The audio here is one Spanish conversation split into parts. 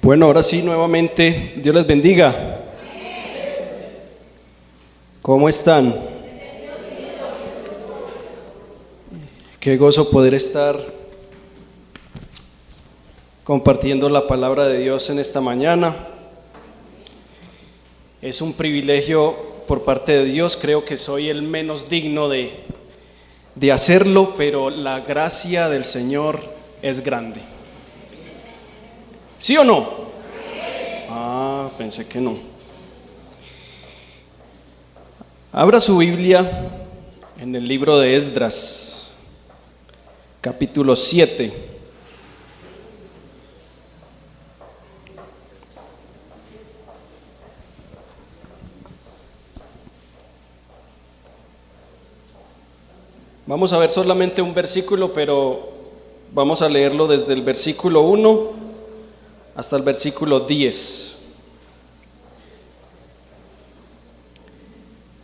Bueno, ahora sí, nuevamente, Dios les bendiga. ¿Cómo están? Qué gozo poder estar compartiendo la palabra de Dios en esta mañana. Es un privilegio por parte de Dios, creo que soy el menos digno de hacerlo, pero la gracia del Señor es grande. ¿Sí o no? Pensé que no. Abra su Biblia en el libro de Esdras, capítulo 7. Vamos a ver solamente un versículo, pero vamos a leerlo desde el versículo 1 hasta el versículo 10.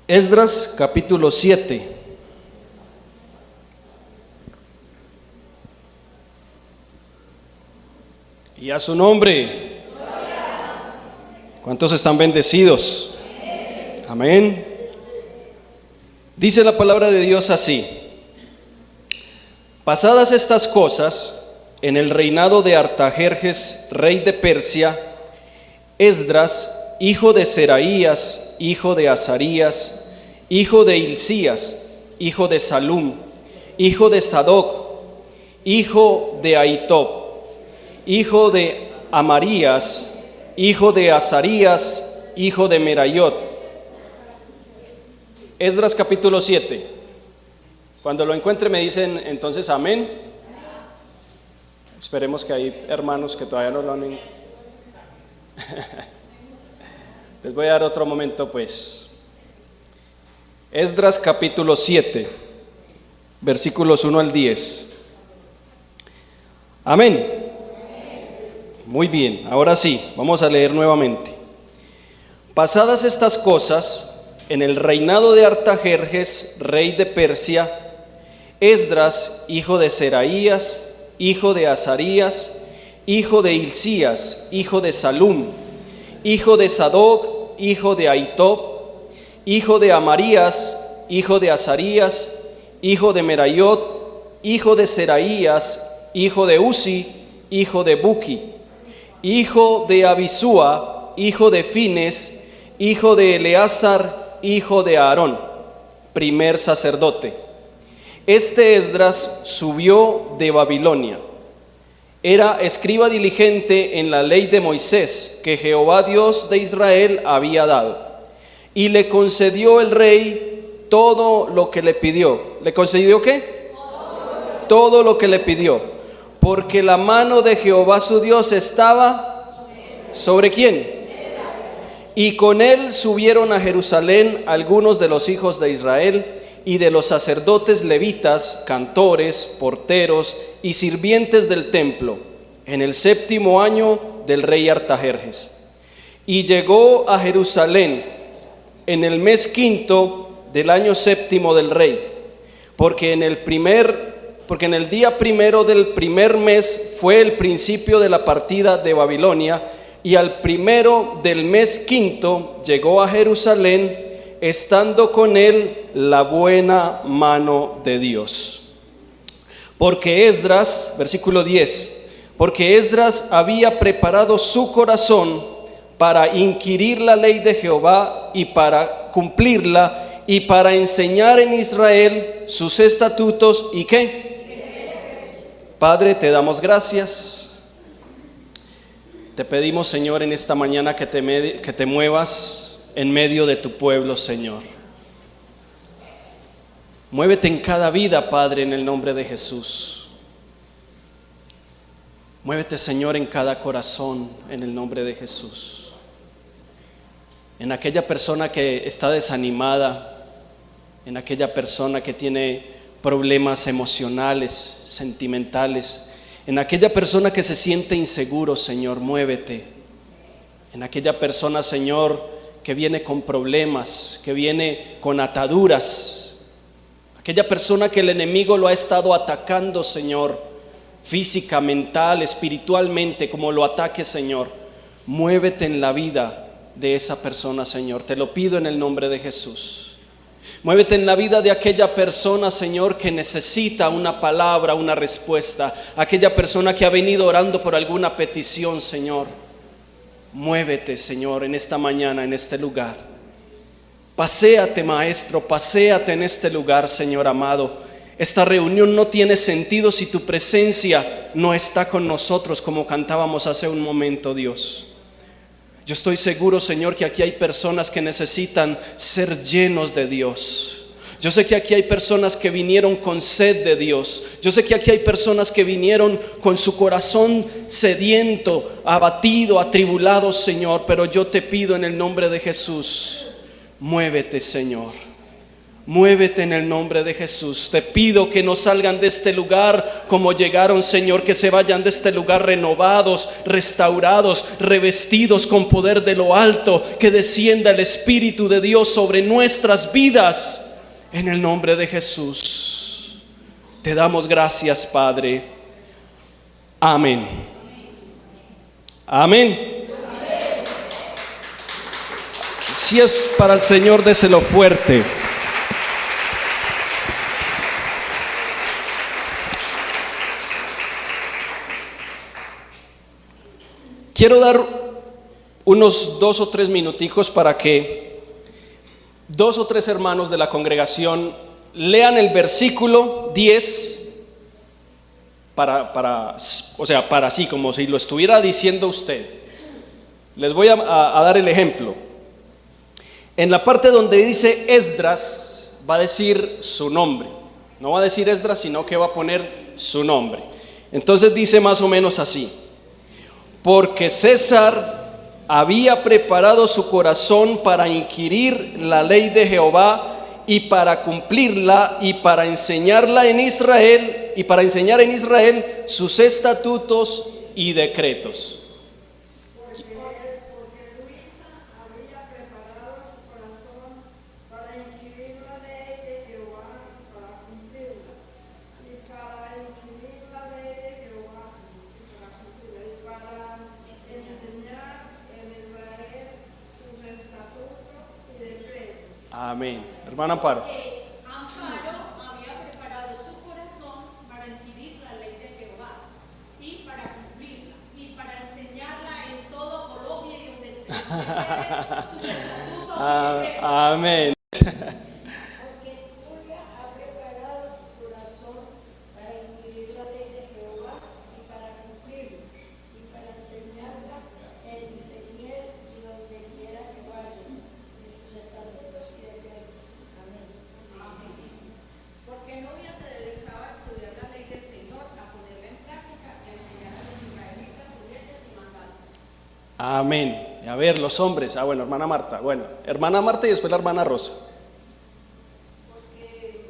Esdras capítulo 7. Y a su nombre. ¿Cuántos están bendecidos? Amén. Dice la palabra de Dios así: pasadas estas cosas, en el reinado de Artajerjes, rey de Persia, Esdras, hijo de Seraías, hijo de Azarías, hijo de Hilcías, hijo de Salum, hijo de Sadoc, hijo de Ahitob, hijo de Amarías, hijo de Azarías, hijo de Merayot. Esdras capítulo 7. Cuando lo encuentre me dicen entonces amén. Esperemos que hay hermanos que todavía no lo han... Les voy a dar otro momento pues. Esdras capítulo 7, versículos 1 al 10. Amén. Muy bien, ahora sí, vamos a leer nuevamente. Pasadas estas cosas, en el reinado de Artajerjes, rey de Persia, Esdras, hijo de Seraías, hijo de Azarías, hijo de Hilcías, hijo de Salum, hijo de Sadoc, hijo de Ahitob, hijo de Amarías, hijo de Azarías, hijo de Merayot, hijo de Seraías, hijo de Uzi, hijo de Buki, hijo de Abisúa, hijo de Fines, hijo de Eleazar, hijo de Aarón, primer sacerdote. Este Esdras subió de Babilonia. Era escriba diligente en la ley de Moisés que Jehová Dios de Israel había dado, y le concedió el rey todo lo que le pidió. ¿Le concedió qué? Todo lo que le pidió, porque la mano de Jehová su Dios estaba ¿sobre quién? Y con él subieron a Jerusalén algunos de los hijos de Israel y de los sacerdotes levitas, cantores, porteros y sirvientes del templo, en el 7º año del rey Artajerjes. Y llegó a Jerusalén en el mes 5 del año 7 del rey, porque en el día 1 del primer mes fue el principio de la partida de Babilonia, y al 1 del mes 5 llegó a Jerusalén, estando con él la buena mano de Dios. Porque Esdras, versículo 10, porque Esdras había preparado su corazón para inquirir la ley de Jehová y para cumplirla y para enseñar en Israel sus estatutos y ¿qué? Padre, te damos gracias. Te pedimos, Señor, en esta mañana que te muevas en medio de tu pueblo, Señor. Muévete en cada vida, Padre, en el nombre de Jesús. Muévete, Señor, en cada corazón, en el nombre de Jesús. En aquella persona que está desanimada, en aquella persona que tiene problemas emocionales, sentimentales, en aquella persona que se siente inseguro, Señor, muévete. En aquella persona, Señor, que viene con problemas, que viene con ataduras, aquella persona que el enemigo lo ha estado atacando, Señor, física, mental, espiritualmente, como lo ataque, Señor. muévete en la vida de esa persona, Señor. Te lo pido en el nombre de Jesús. Muévete en la vida de aquella persona, Señor, que necesita una palabra, una respuesta. Aquella persona que ha venido orando por alguna petición, Señor. Muévete, Señor, en esta mañana, en este lugar. Paséate, Maestro, paséate en este lugar, Señor amado. Esta reunión no tiene sentido si tu presencia no está con nosotros, como cantábamos hace un momento, Dios. Yo estoy seguro, Señor, que aquí hay personas que necesitan ser llenos de Dios. Yo sé que aquí hay personas que vinieron con sed de Dios. Yo sé que aquí hay personas que vinieron con su corazón sediento, abatido, atribulado, Señor. Pero yo te pido en el nombre de Jesús, muévete, Señor. Muévete en el nombre de Jesús. Te pido que no salgan de este lugar como llegaron, Señor, que se vayan de este lugar renovados, restaurados, revestidos con poder de lo alto, que descienda el Espíritu de Dios sobre nuestras vidas, en el nombre de Jesús. Te damos gracias, Padre. Amén. Amén. Si es para el Señor, déselo fuerte. Quiero dar unos 2 o 3 minuticos para que 2 o 3 hermanos de la congregación lean el versículo 10 para así como si lo estuviera diciendo usted. Les voy a dar el ejemplo. En la parte donde dice Esdras, va a decir su nombre. No va a decir Esdras, sino que va a poner su nombre. Entonces dice más o menos así: porque César había preparado su corazón para inquirir la ley de Jehová y para cumplirla y para enseñarla en Israel y para enseñar en Israel sus estatutos y decretos. Amén. Hermana Amparo. Amparo había preparado su corazón para adquirir la ley de Jehová y para cumplirla y para enseñarla en todo Colombia y donde el Señor sus estatutos y decretos. Amén. Porque Julia ha preparado su corazón para adquirir la ley de Jehová y para cumplirla y para enseñarla en Israel y donde quiera que vaya, en sus estatutos y decretos. Amén. Porque novia se dedicaba a estudiar la ley del Señor, a ponerla en práctica y a enseñar a los israelitas sus leyes y mandatos. Amén. A ver, los hombres. Bueno, hermana Marta. Bueno, hermana Marta y después la hermana Rosa. Porque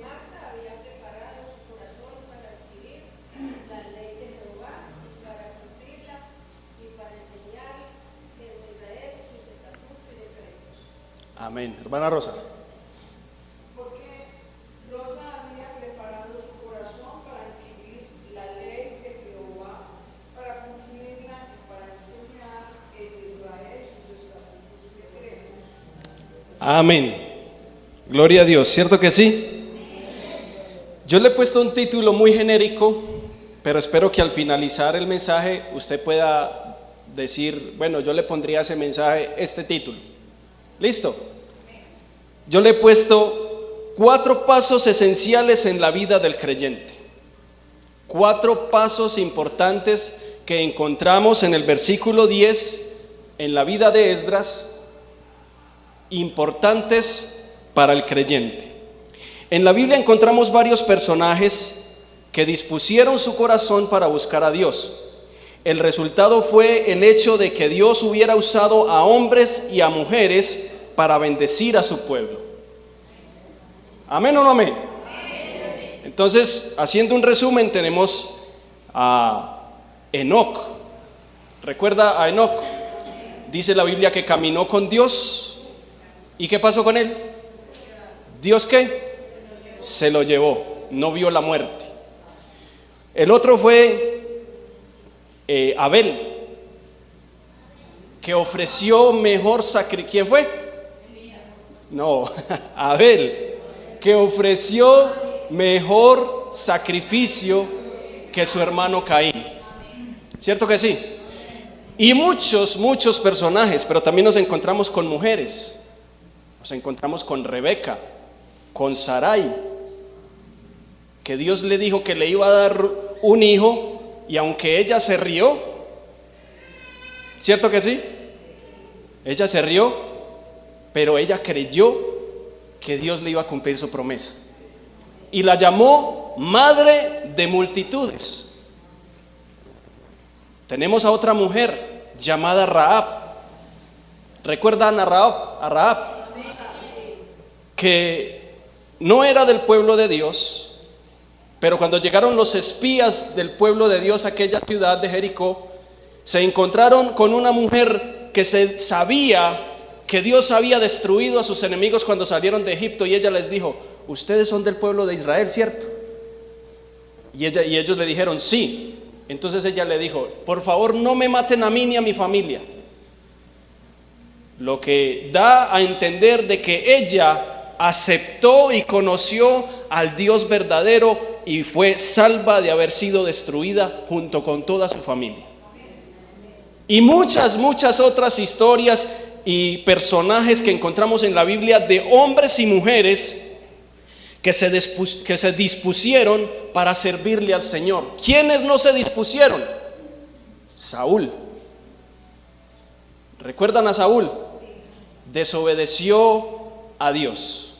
Marta había preparado su corazón para adquirir la ley de Jehová y para cumplirla y para enseñar en Israel sus estatutos y decretos. Amén. Hermana Rosa. Porque Rosa había preparado su corazón para adquirir la ley de Jehová, para cumplirla y para enseñar en Israel sus estatutos y decretos. Amén. Gloria a Dios, ¿cierto que sí? Yo le he puesto un título muy genérico, pero espero que al finalizar el mensaje usted pueda decir, bueno, yo le pondría a ese mensaje este título. ¿Listo? Yo le he puesto 4 pasos esenciales en la vida del creyente. 4 pasos importantes que encontramos en el versículo 10 en la vida de Esdras, importantes para el creyente. En la Biblia encontramos varios personajes que dispusieron su corazón para buscar a Dios. El resultado fue el hecho de que Dios hubiera usado a hombres y a mujeres para bendecir a su pueblo. ¿Amén o no amén? Entonces, haciendo un resumen, tenemos a Enoc. ¿Recuerda a Enoc? Dice la Biblia que caminó con Dios. ¿Y qué pasó con él? ¿Dios qué? Se lo llevó, no vio la muerte. El otro fue Abel. que ofreció mejor sacrificio. ¿Quién fue? No, Abel, que ofreció mejor sacrificio que su hermano Caín. ¿Cierto que sí? Y muchos personajes, pero también nos encontramos con mujeres. Nos encontramos con Rebeca, con Sarai, que Dios le dijo que le iba a dar un hijo, y aunque ella se rió, ¿cierto que sí? Ella se rió, pero ella creyó que Dios le iba a cumplir su promesa, y la llamó madre de multitudes. Tenemos a otra mujer llamada Rahab. ¿Recuerdan a Rahab? Que no era del pueblo de Dios, pero cuando llegaron los espías del pueblo de Dios a aquella ciudad de Jericó, se encontraron con una mujer que se sabía que Dios había destruido a sus enemigos cuando salieron de Egipto, y ella les dijo: ustedes son del pueblo de Israel, ¿cierto? Y ellos le dijeron: sí. Entonces ella le dijo: por favor, no me maten a mí ni a mi familia. Lo que da a entender de que ella aceptó y conoció al Dios verdadero y fue salva de haber sido destruida junto con toda su familia. Y muchas otras historias y personajes que encontramos en la Biblia de hombres y mujeres que se dispusieron para servirle al Señor. ¿Quiénes no se dispusieron? Saúl. ¿Recuerdan a Saúl? Desobedeció a Dios.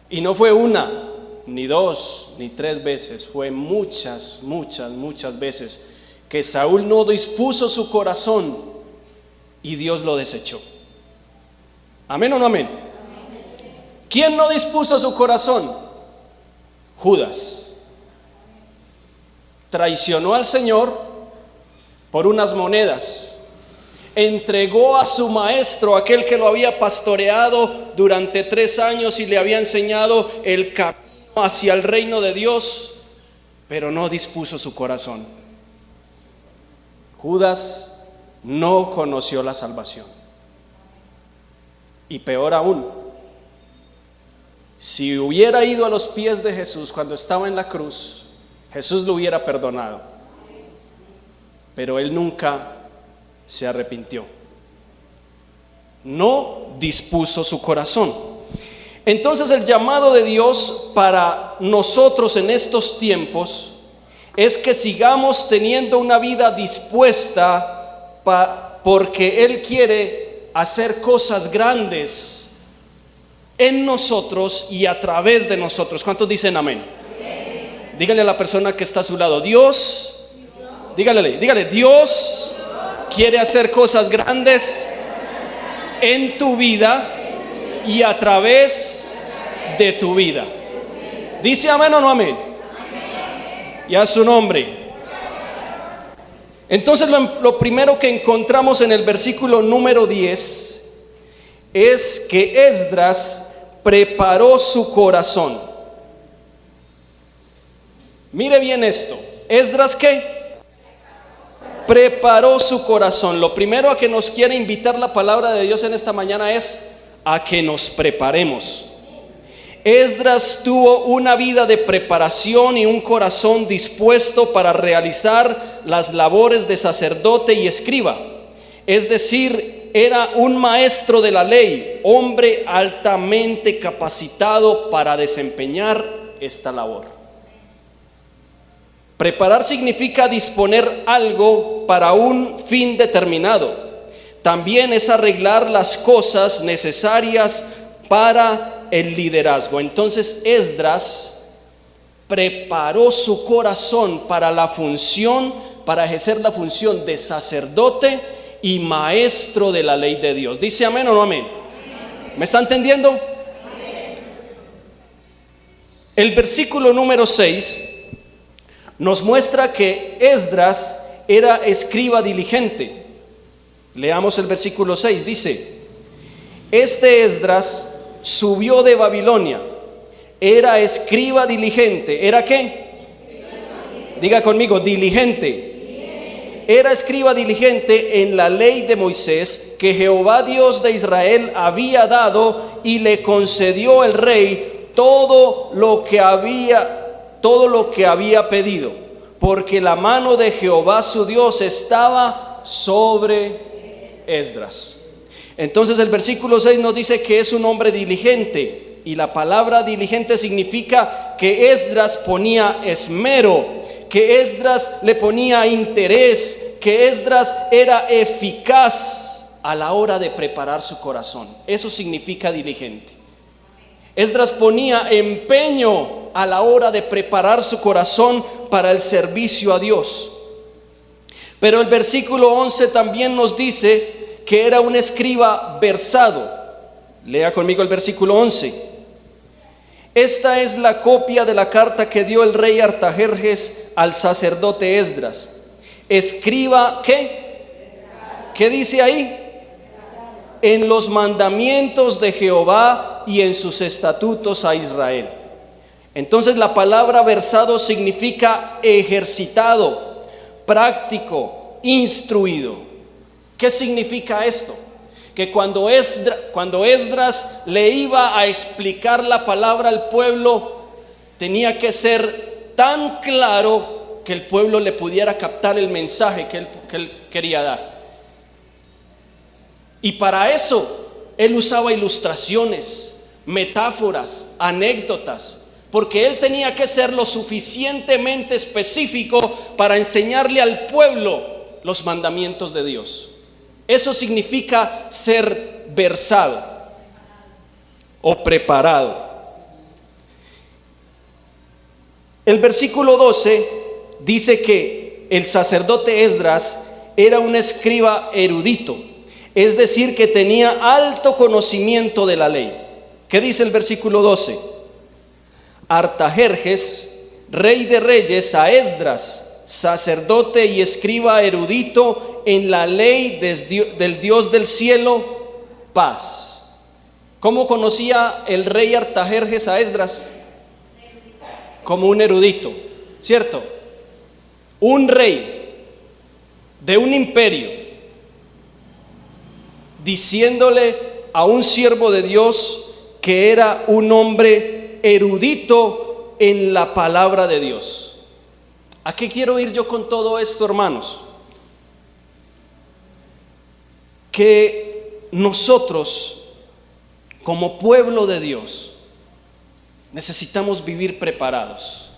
Y no fue una, ni dos, ni tres veces, fue muchas veces que Saúl no dispuso su corazón y Dios lo desechó. ¿Amén o no amén? ¿Quién no dispuso su corazón? Judas. Traicionó al Señor por unas monedas. Entregó a su maestro, aquel que lo había pastoreado durante 3 años y le había enseñado el camino hacia el reino de Dios, pero no dispuso su corazón. Judas no conoció la salvación. Y peor aún, si hubiera ido a los pies de Jesús cuando estaba en la cruz, Jesús lo hubiera perdonado. Pero él nunca se arrepintió. No dispuso su corazón. Entonces el llamado de Dios para nosotros en estos tiempos es que sigamos teniendo una vida dispuesta porque Él quiere hacer cosas grandes en nosotros y a través de nosotros. ¿Cuántos dicen amén? Díganle a la persona que está a su lado: Dios, dígale, Dios quiere hacer cosas grandes en tu vida y a través de tu vida. ¿Dice amén o no amén? Y a su nombre. Entonces lo primero que encontramos en el versículo número 10 es que Esdras preparó su corazón. Mire bien esto. Esdras, ¿qué? Preparó su corazón. Lo primero a que nos quiere invitar la palabra de Dios en esta mañana es a que nos preparemos. Esdras tuvo una vida de preparación y un corazón dispuesto para realizar las labores de sacerdote y escriba. Es decir, era un maestro de la ley, hombre altamente capacitado para desempeñar esta labor. Preparar significa disponer algo para un fin determinado. También es arreglar las cosas necesarias para el liderazgo. Entonces Esdras preparó su corazón para ejercer la función de sacerdote y maestro de la ley de Dios. ¿Dice amén o no amén? ¿Me está entendiendo? El versículo número 6 nos muestra que Esdras era escriba diligente. Leamos el versículo 6, dice: este Esdras subió de Babilonia, era escriba diligente. ¿Era qué? Diga conmigo, diligente. era escriba diligente en la ley de Moisés que Jehová Dios de Israel había dado, y le concedió el rey todo lo que había pedido, porque la mano de Jehová su Dios estaba sobre Esdras. Entonces el versículo 6 nos dice que es un hombre diligente, y la palabra diligente significa que Esdras ponía esmero, que Esdras le ponía interés, que Esdras era eficaz a la hora de preparar su corazón. Eso significa diligente. Esdras ponía empeño a la hora de preparar su corazón para el servicio a Dios. Pero el versículo 11 también nos dice que era un escriba versado. Lea conmigo el versículo 11. Esta es la copia de la carta que dio el rey Artajerjes al sacerdote Esdras. Escriba, ¿qué? ¿Qué dice ahí? En los mandamientos de Jehová y en sus estatutos a Israel. Entonces la palabra versado significa ejercitado, práctico, instruido. ¿Qué significa esto? Que cuando Esdras le iba a explicar la palabra al pueblo, tenía que ser tan claro que el pueblo le pudiera captar el mensaje que él quería dar. Y para eso él usaba ilustraciones, metáforas, anécdotas, porque él tenía que ser lo suficientemente específico para enseñarle al pueblo los mandamientos de Dios. Eso significa ser versado o preparado. El versículo 12 dice que el sacerdote Esdras era un escriba erudito, es decir, que tenía alto conocimiento de la ley. ¿Qué dice el versículo 12? Artajerjes, rey de reyes, a Esdras, sacerdote y escriba erudito en la ley del Dios del cielo, paz. ¿Cómo conocía el rey Artajerjes a Esdras? Como un erudito, ¿cierto? Un rey de un imperio diciéndole a un siervo de Dios que era un hombre erudito en la palabra de Dios. ¿A qué quiero ir yo con todo esto, hermanos? Que nosotros, como pueblo de Dios, necesitamos vivir preparados.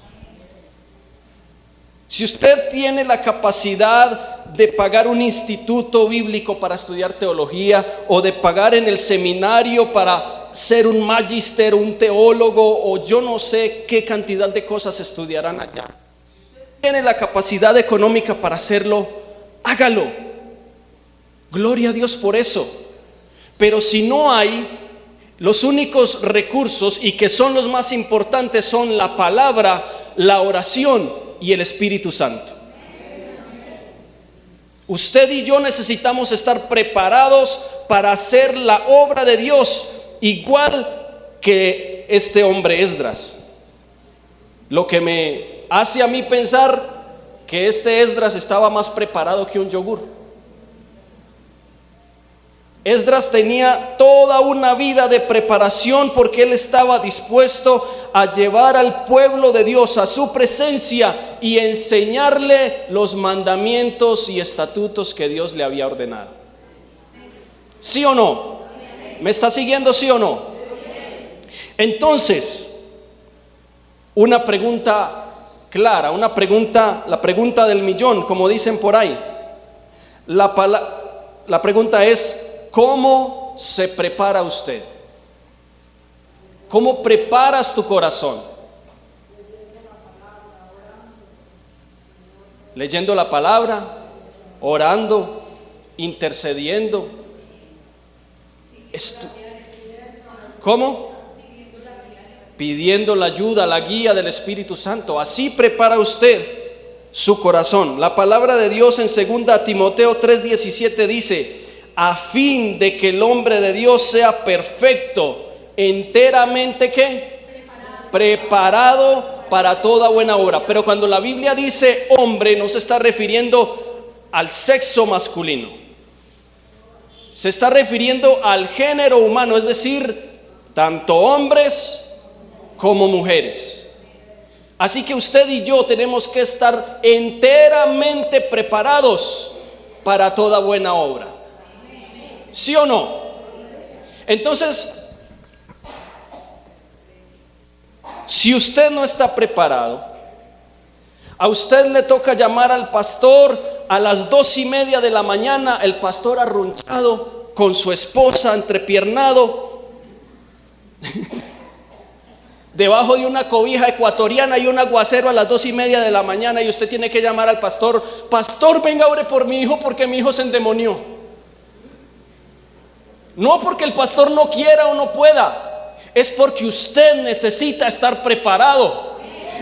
Si usted tiene la capacidad de pagar un instituto bíblico para estudiar teología, o de pagar en el seminario para ser un magíster, un teólogo, o yo no sé qué cantidad de cosas estudiarán allá, tiene la capacidad económica para hacerlo, hágalo. Gloria a Dios por eso. Pero si no hay, los únicos recursos, y que son los más importantes, son la palabra, la oración y el Espíritu Santo. Usted y yo necesitamos estar preparados para hacer la obra de Dios, igual que este hombre Esdras. Lo que me hace a mí pensar que este Esdras estaba más preparado que un yogur. Esdras tenía toda una vida de preparación, porque él estaba dispuesto a llevar al pueblo de Dios a su presencia y enseñarle los mandamientos y estatutos que Dios le había ordenado. ¿Sí o no? ¿Me está siguiendo, sí o no? Entonces, una pregunta clara, la pregunta del millón, como dicen por ahí. La pregunta es: ¿cómo se prepara usted? ¿Cómo preparas tu corazón? Leyendo la palabra, orando, intercediendo. ¿Cómo? Pidiendo la ayuda, la guía del Espíritu Santo. Así prepara usted su corazón. La palabra de Dios en 2 Timoteo 3:17 dice: a fin de que el hombre de Dios sea perfecto, enteramente ¿qué? Preparado para toda buena obra. Pero cuando la Biblia dice hombre, no se está refiriendo al sexo masculino. Se está refiriendo al género humano, es decir, tanto hombres como mujeres. Así que usted y yo tenemos que estar enteramente preparados para toda buena obra. ¿Sí o no? Entonces, si usted no está preparado, a usted le toca llamar al pastor a las 2:30 de la mañana, el pastor arrunchado con su esposa entrepiernado, debajo de una cobija ecuatoriana y un aguacero a las 2:30 de la mañana, y usted tiene que llamar al pastor: pastor, venga, ore por mi hijo porque mi hijo se endemonió. No porque el pastor no quiera o no pueda, es porque usted necesita estar preparado.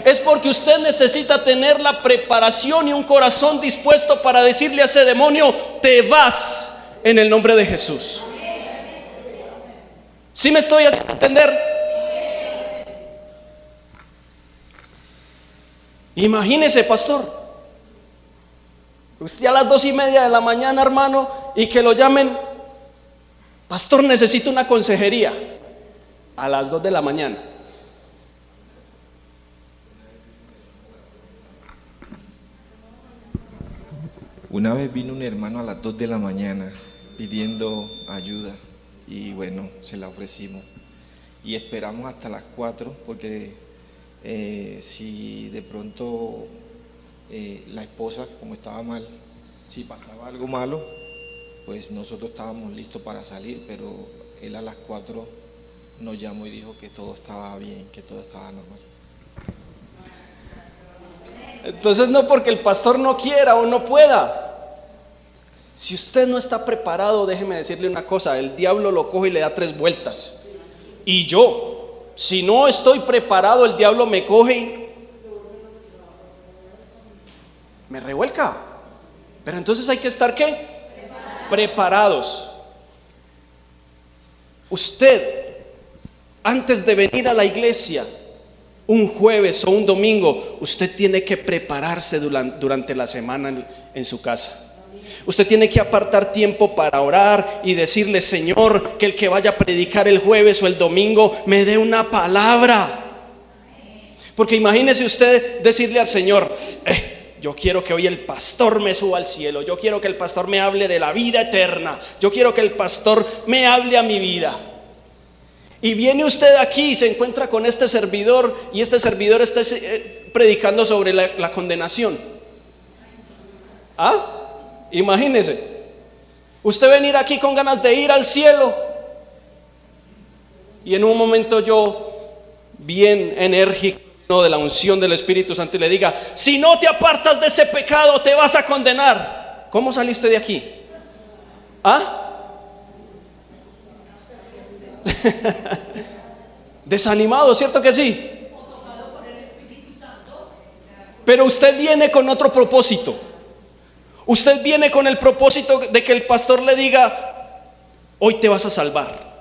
Es porque usted necesita tener la preparación y un corazón dispuesto para decirle a ese demonio: te vas en el nombre de Jesús. ¿Sí me estoy haciendo entender? Imagínese, pastor, usted a las 2:30 de la mañana, hermano, y que lo llamen: pastor, necesito una consejería, a las 2 de la mañana. Una vez vino un hermano a las 2 de la mañana pidiendo ayuda y bueno, se la ofrecimos. Y esperamos hasta las 4 porque si de pronto la esposa, como estaba mal, si pasaba algo malo, pues nosotros estábamos listos para salir, pero él a las 4 nos llamó y dijo que todo estaba bien, que todo estaba normal. Entonces, no porque el pastor no quiera o no pueda. Si usted no está preparado, déjeme decirle una cosa: el diablo lo coge y le da 3 vueltas. Y yo, si no estoy preparado, el diablo me coge y me revuelca. Pero entonces hay que estar, ¿qué? Preparados. Usted, antes de venir a la iglesia un jueves o un domingo, usted tiene que prepararse durante la semana en su casa. Usted tiene que apartar tiempo para orar y decirle: Señor, que el que vaya a predicar el jueves o el domingo me dé una palabra. Porque imagínese usted decirle al Señor: yo quiero que hoy el pastor me suba al cielo, yo quiero que el pastor me hable de la vida eterna, yo quiero que el pastor me hable a mi vida. Y viene usted aquí y se encuentra con este servidor, y este servidor está predicando sobre la condenación. Imagínese usted venir aquí con ganas de ir al cielo, y en un momento yo, bien enérgico de la unción del Espíritu Santo, y le diga: si no te apartas de ese pecado te vas a condenar. ¿Cómo sale usted de aquí? Desanimado, ¿cierto que sí? Pero usted viene con otro propósito. Usted viene con el propósito de que el pastor le diga: hoy te vas a salvar.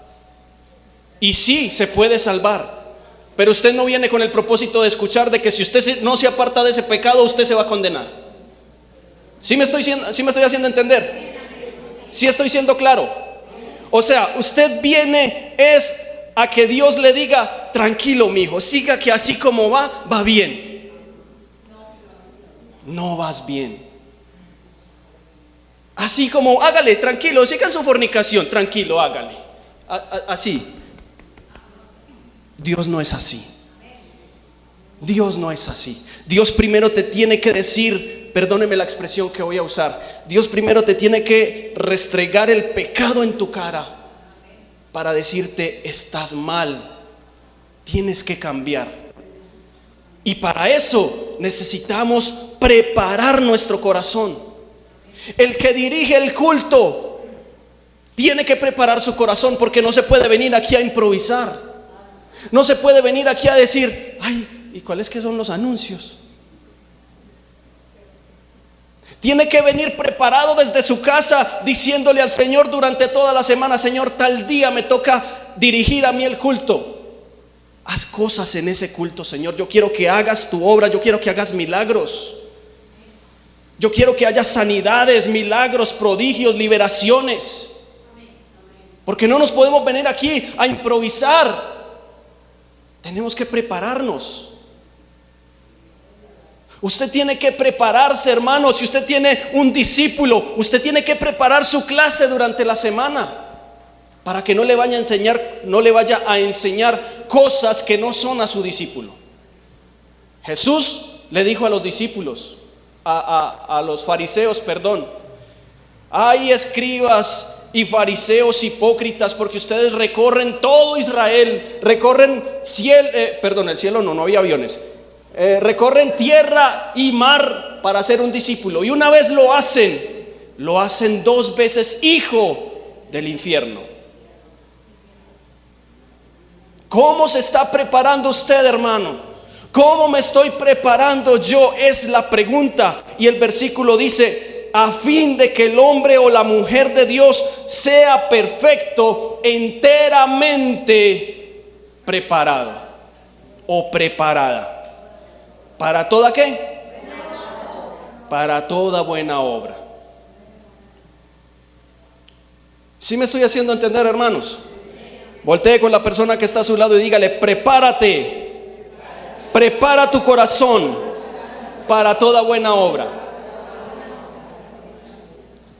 Y sí, se puede salvar, pero usted no viene con el propósito de escuchar de que si usted no se aparta de ese pecado, usted se va a condenar. ¿Sí me estoy haciendo entender? ¿Sí estoy siendo claro? O sea, usted viene es a que Dios le diga: tranquilo, mijo, siga, que así como va bien. No vas bien. Así como, hágale, tranquilo, siga en su fornicación, tranquilo, hágale. Así. Dios no es así. Dios no es así. Dios primero te tiene que decir, perdóneme la expresión que voy a usar, Dios primero te tiene que restregar el pecado en tu cara para decirte: estás mal, tienes que cambiar. Y para eso necesitamos preparar nuestro corazón. El que dirige el culto tiene que preparar su corazón, porque no se puede venir aquí a improvisar. No se puede venir aquí a decir: ay, ¿y cuáles que son los anuncios? Tiene que venir preparado desde su casa, diciéndole al Señor durante toda la semana: Señor, tal día me toca dirigir a mí el culto. Haz cosas en ese culto, Señor. Yo quiero que hagas tu obra, yo quiero que hagas milagros. Yo quiero que haya sanidades, milagros, prodigios, liberaciones. Porque no nos podemos venir aquí a improvisar. Tenemos que prepararnos. Usted tiene que prepararse, hermano. Si usted tiene un discípulo, usted tiene que preparar su clase durante la semana para que no le vaya a enseñar cosas que no son a su discípulo. Jesús le dijo a los discípulos, a los fariseos, perdón: hay escribas y fariseos hipócritas, porque ustedes recorren todo Israel, recorren el cielo no había aviones, recorren tierra y mar para ser un discípulo, y una vez lo hacen 2 veces hijo del infierno. ¿Cómo se está preparando usted, hermano? ¿Cómo me estoy preparando yo? Es la pregunta. Y el versículo dice: a fin de que el hombre o la mujer de Dios sea perfecto, enteramente preparado o preparada. ¿Para toda qué? Para toda buena obra. ¿Sí me estoy haciendo entender, hermanos? Voltee con la persona que está a su lado y dígale: prepárate. Prepara tu corazón para toda buena obra.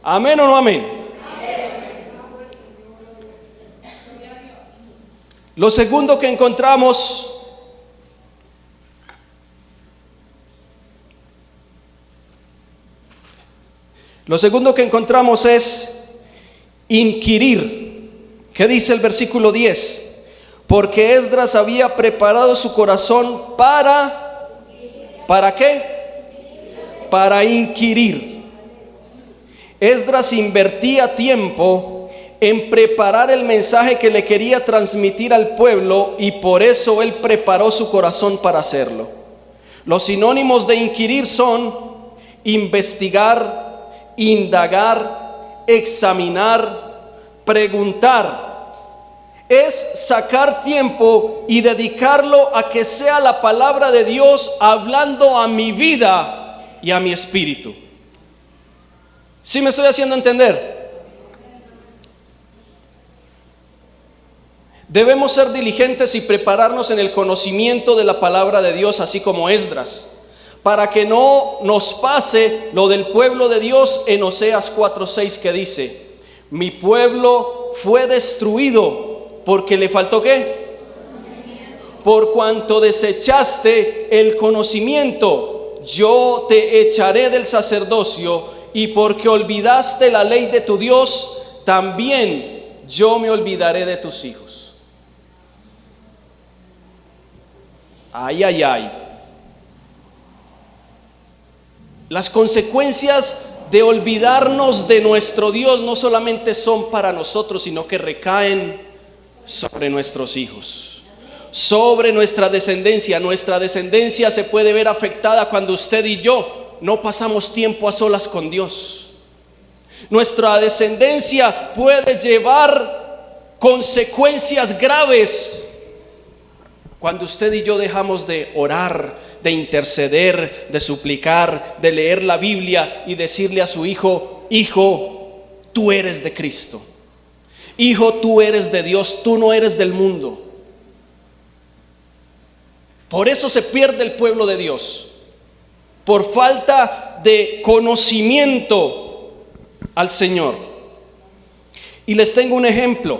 ¿Amén o no amén? Lo segundo que encontramos es inquirir. ¿Qué dice el versículo 10? Porque Esdras había preparado su corazón ¿para qué? Para inquirir. Esdras invertía tiempo en preparar el mensaje que le quería transmitir al pueblo, y por eso él preparó su corazón para hacerlo. Los sinónimos de inquirir son investigar, indagar, examinar, preguntar. Es sacar tiempo y dedicarlo a que sea la palabra de Dios hablando a mi vida y a mi espíritu. ¿Sí me estoy haciendo entender? Debemos ser diligentes y prepararnos en el conocimiento de la palabra de Dios, así como Esdras, para que no nos pase lo del pueblo de Dios en Oseas 4:6, que dice: mi pueblo fue destruido porque le faltó ¿qué? Por cuanto desechaste el conocimiento, yo te echaré del sacerdocio, y porque olvidaste la ley de tu Dios, también yo me olvidaré de tus hijos. Ay, ay, ay. Las consecuencias de olvidarnos de nuestro Dios no solamente son para nosotros, sino que recaen sobre nuestros hijos, sobre nuestra descendencia. Nuestra descendencia se puede ver afectada cuando usted y yo no pasamos tiempo a solas con Dios. Nuestra descendencia puede llevar consecuencias graves cuando usted y yo dejamos de orar, de interceder, de suplicar, de leer la Biblia y decirle a su hijo: hijo, tú eres de Cristo. Hijo, tú eres de Dios, tú no eres del mundo. Por eso se pierde el pueblo de Dios, por falta de conocimiento al Señor. Y les tengo un ejemplo.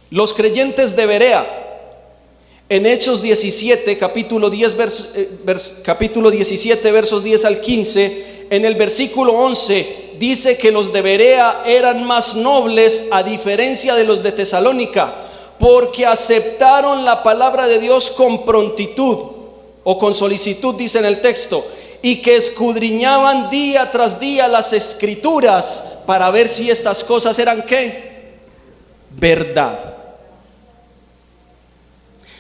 Los creyentes de Berea, en Hechos 17, capítulo 17, versos 10 al 15, en el versículo 11, dice que los de Berea eran más nobles a diferencia de los de Tesalónica, porque aceptaron la palabra de Dios con prontitud, o con solicitud, dice en el texto, y que escudriñaban día tras día las escrituras para ver si estas cosas eran ¿qué? Verdad.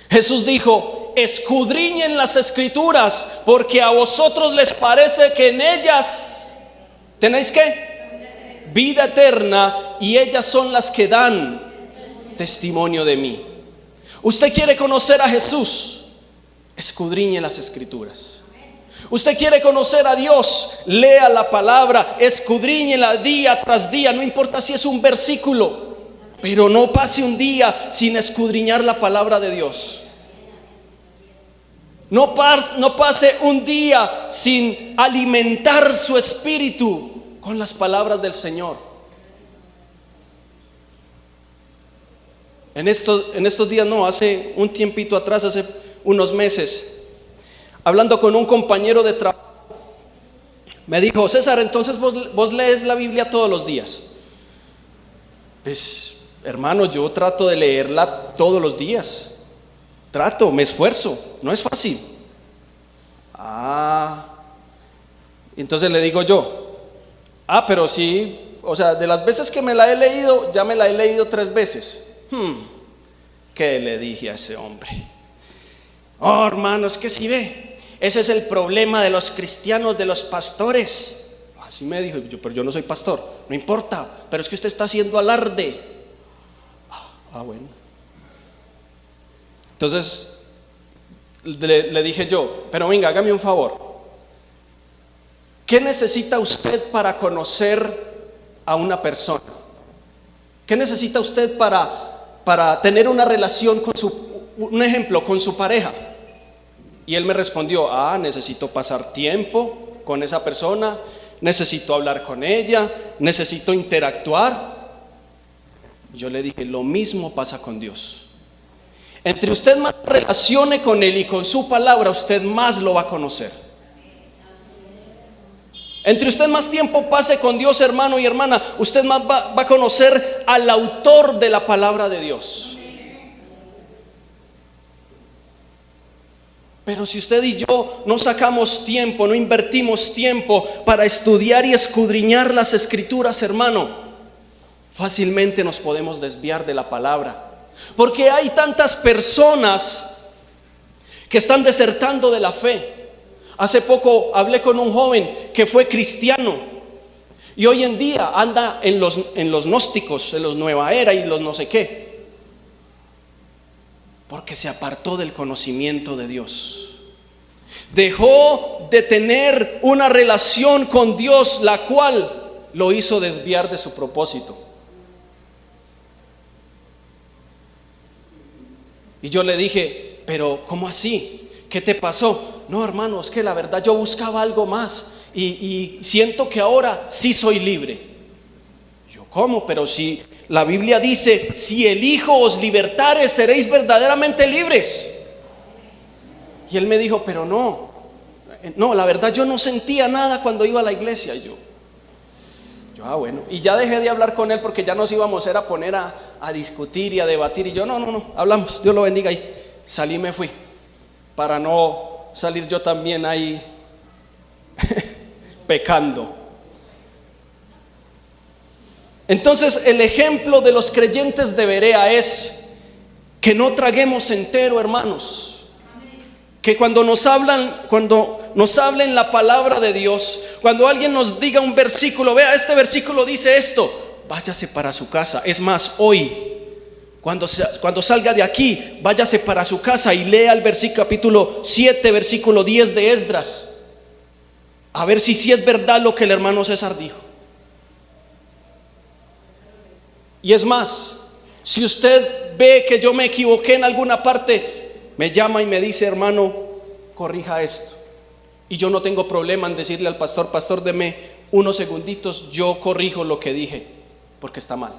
Jesús dijo: escudriñen las escrituras, porque a vosotros les parece que en ellas ¿tenéis qué? Vida eterna, y ellas son las que dan testimonio de mí. ¿Usted quiere conocer a Jesús? Escudriñe las escrituras. Usted quiere conocer a Dios, lea la palabra, escudriñela día tras día, no importa si es un versículo, pero no pase un día sin escudriñar la palabra de Dios. No pase un día sin alimentar su espíritu con las palabras del Señor. En estos días, no, hace un tiempito atrás, hace unos meses, hablando con un compañero de trabajo, me dijo: César, entonces vos lees la Biblia todos los días. Pues, hermano, yo trato de leerla todos los días. Me esfuerzo, no es fácil. Entonces le digo yo: pero sí, o sea, de las veces que me la he leído, ya me la he leído 3 veces. ¿Qué le dije a ese hombre? Oh, hermano, es que si ve, ese es el problema de los cristianos, de los pastores. Así me dijo. Pero yo no soy pastor. No importa, pero es que usted está haciendo alarde. Bueno. Entonces le dije yo: pero venga, hágame un favor. ¿Qué necesita usted para conocer a una persona? ¿Qué necesita usted para tener una relación con un ejemplo, con su pareja? Y él me respondió: necesito pasar tiempo con esa persona, necesito hablar con ella, necesito interactuar. Yo le dije: lo mismo pasa con Dios. Entre usted más relacione con Él y con su palabra, usted más lo va a conocer. Entre usted más tiempo pase con Dios, hermano y hermana, usted más va a conocer al autor de la palabra de Dios. Pero si usted y yo no sacamos tiempo, no invertimos tiempo para estudiar y escudriñar las escrituras, hermano, fácilmente nos podemos desviar de la palabra. Porque hay tantas personas que están desertando de la fe. Hace poco hablé con un joven que fue cristiano y hoy en día anda en los gnósticos, en los nueva era y los no sé qué, porque se apartó del conocimiento de Dios. Dejó de tener una relación con Dios, la cual lo hizo desviar de su propósito. Y yo le dije: pero ¿cómo así? ¿Qué te pasó? No, hermano, es que la verdad yo buscaba algo más y siento que ahora sí soy libre. Yo: ¿cómo? Pero si la Biblia dice: si el Hijo os libertare, seréis verdaderamente libres. Y él me dijo: pero no, la verdad yo no sentía nada cuando iba a la iglesia. Yo, bueno, y ya dejé de hablar con él porque ya nos íbamos a poner a discutir y a debatir. Y yo: no, hablamos, Dios lo bendiga. Y salí, me fui, para no salir yo también ahí pecando. Entonces el ejemplo de los creyentes de Berea es que no traguemos entero, hermanos. Que cuando nos hablen la palabra de Dios, cuando alguien nos diga un versículo: vea, este versículo dice esto, váyase para su casa. Es más, hoy, cuando salga de aquí, váyase para su casa y lea el capítulo 7, versículo 10 de Esdras, a ver si es verdad lo que el hermano César dijo. Y es más, si usted ve que yo me equivoqué en alguna parte, me llama y me dice: hermano, corrija esto. Y yo no tengo problema en decirle al pastor: pastor, deme unos segunditos, yo corrijo lo que dije, porque está mal.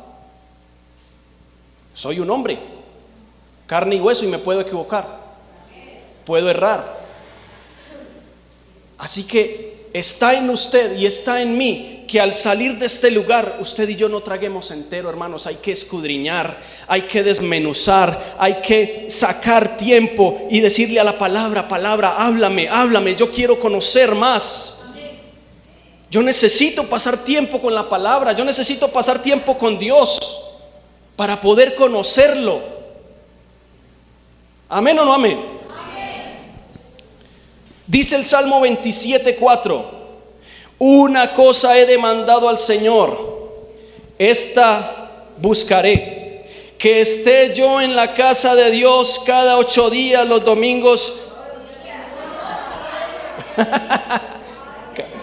Soy un hombre, carne y hueso, y me puedo equivocar, puedo errar. Así que está en usted y está en mí que al salir de este lugar, usted y yo no traguemos entero, hermanos. Hay que escudriñar, hay que desmenuzar, hay que sacar tiempo y decirle a la palabra: háblame, yo quiero conocer más. Yo necesito pasar tiempo con la palabra, yo necesito pasar tiempo con Dios para poder conocerlo. ¿Amén o no amén? Dice el Salmo 27:4: una cosa he demandado al Señor, esta buscaré, que esté yo en la casa de Dios cada 8 días, los domingos.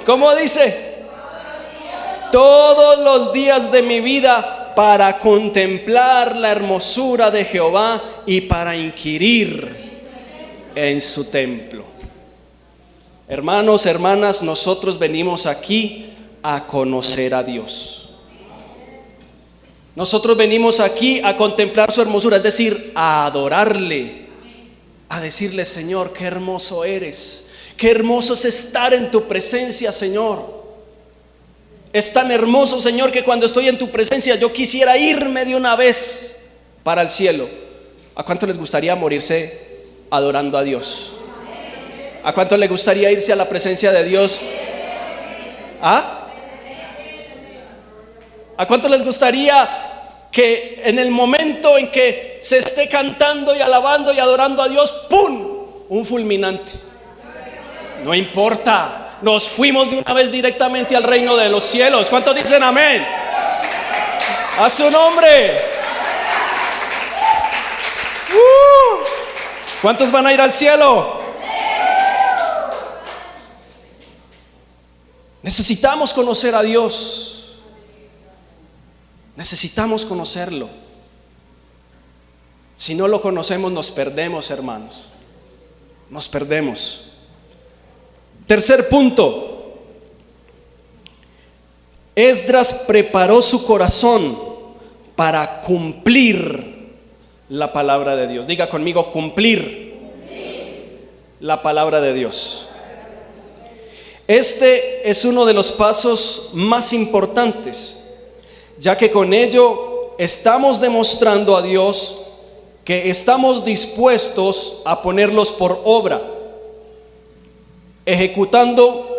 ¿Cómo dice? Todos los días de mi vida para contemplar la hermosura de Jehová y para inquirir en su templo. Hermanos, hermanas, nosotros venimos aquí a conocer a Dios. Nosotros venimos aquí a contemplar su hermosura, es decir, a adorarle, a decirle: Señor, qué hermoso eres, qué hermoso es estar en tu presencia, Señor. Es tan hermoso, Señor, que cuando estoy en tu presencia yo quisiera irme de una vez para el cielo. ¿A cuánto les gustaría morirse adorando a Dios? ¿A cuánto les gustaría irse a la presencia de Dios? ¿Ah? ¿A cuánto les gustaría que en el momento en que se esté cantando y alabando y adorando a Dios, ¡pum!, un fulminante? No importa. Nos fuimos de una vez directamente al reino de los cielos. ¿Cuántos dicen amén? A su nombre. ¿Cuántos van a ir al cielo? Necesitamos conocer a Dios. Necesitamos conocerlo. Si no lo conocemos, nos perdemos, hermanos. Nos perdemos. Tercer punto. Esdras preparó su corazón para cumplir la palabra de Dios. Diga conmigo: cumplir la palabra de Dios. Este es uno de los pasos más importantes, ya que con ello estamos demostrando a Dios que estamos dispuestos a ponerlos por obra, ejecutando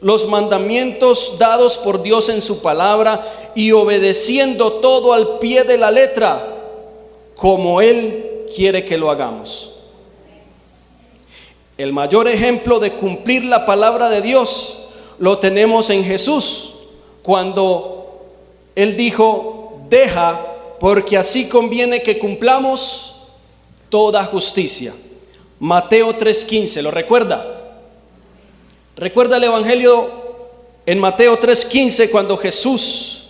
los mandamientos dados por Dios en su palabra y obedeciendo todo al pie de la letra, como Él quiere que lo hagamos. El mayor ejemplo de cumplir la palabra de Dios lo tenemos en Jesús, cuando Él dijo: deja, porque así conviene que cumplamos toda justicia. Mateo 3:15, ¿lo recuerda? ¿Recuerda el evangelio en Mateo 3:15, cuando Jesús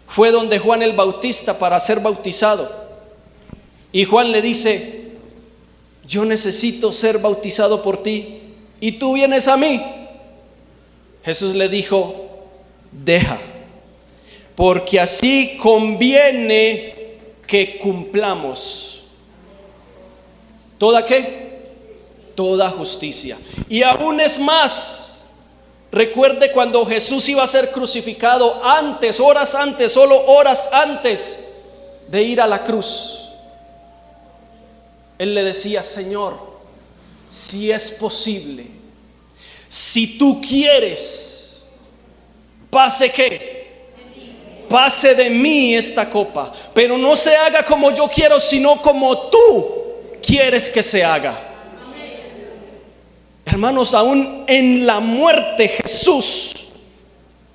fue donde Juan el Bautista para ser bautizado? Y Juan le dice: yo necesito ser bautizado por ti y tú vienes a mí. Jesús le dijo: deja, porque así conviene que cumplamos ¿toda qué? Toda justicia. Y aún es más. Recuerde cuando Jesús iba a ser crucificado, antes, horas antes, solo horas antes de ir a la cruz, Él le decía: Señor, si es posible, si tú quieres, pase ¿qué? Pase de mí esta copa, pero no se haga como yo quiero, sino como tú quieres que se haga. Hermanos, aún en la muerte Jesús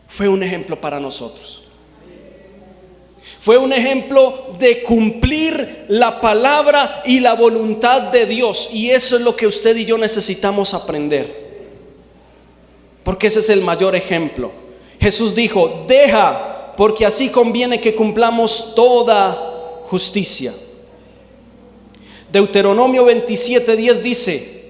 fue un ejemplo para nosotros. Fue un ejemplo de cumplir la palabra y la voluntad de Dios. Y eso es lo que usted y yo necesitamos aprender, porque ese es el mayor ejemplo. Jesús dijo: deja, porque así conviene que cumplamos toda justicia. Deuteronomio 27:10 dice: